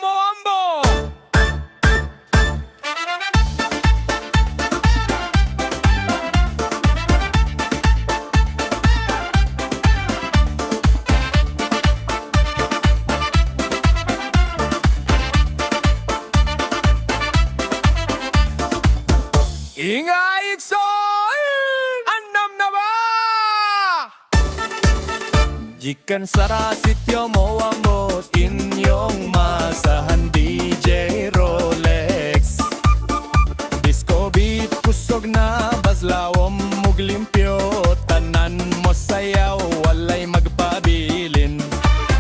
Mowanboc! Ingay Iksoy! Andam na ba? Gikan sa Sitio Mowanboc, inyong masahan DJ Rollex. Disco beat, kusog na baslawom muglimpyo. Tanan mo sayaw, walay magpabilin.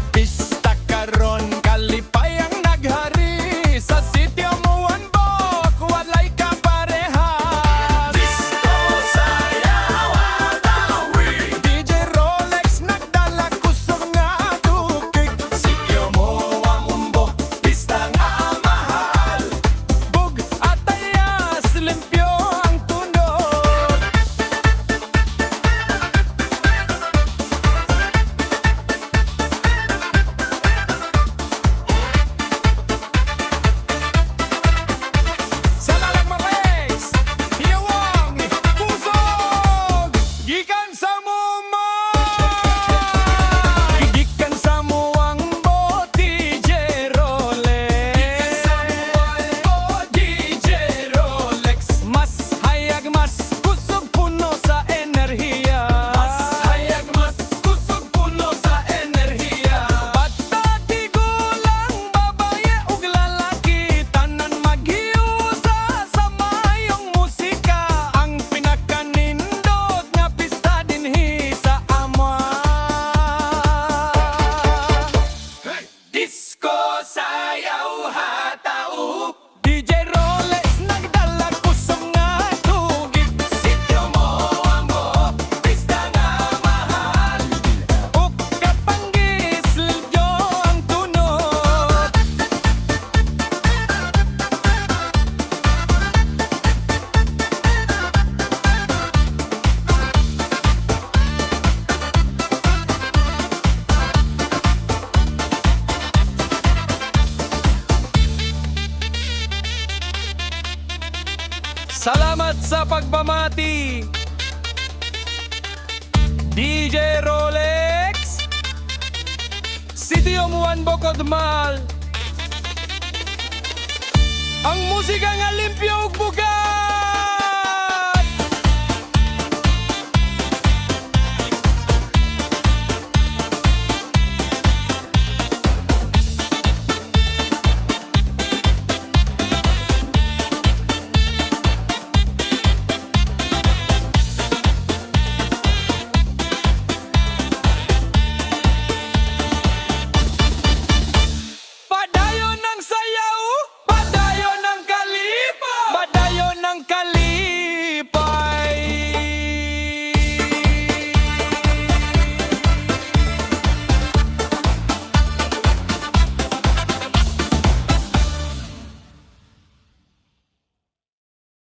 Pista karon, kalipay ang naghari. Sa Sitio Mowanboc, walay kaparehas. Disco sayaw atawid, DJ Rolex nagdala kusog nga tukik. Sitio Mowanboc, pista nga mahal. Bug at tayas, limpyo ang tunog. Sa lalagmares, hiyawang, pusog, gikan sa muma. Gikan sa Mowanboc, DJ Rolex. Gikan sa Mowanboc, DJ Rolex. Mas hayag, mas kusog, puno sa enerhiya. Mas hayag, mas kusog, puno sa enerhiya. Patati-gulang babaye ug lalaki, tanan maghiusa sa maayong musika. Ang pinakanindot nga pista dinhi sa ama. Disco sayaw hatauk, DJ Rolex nagdala kusog nga tugig. Sitio Mowanboc, pista nga mahal. Ug kapanggis, lilyo ang tunog. Salamat sa pagpamati, DJ Rolex, Sitio Mowanboc Odmal. Ang musika nga limpyo ug bugat. Padayon ng sayaw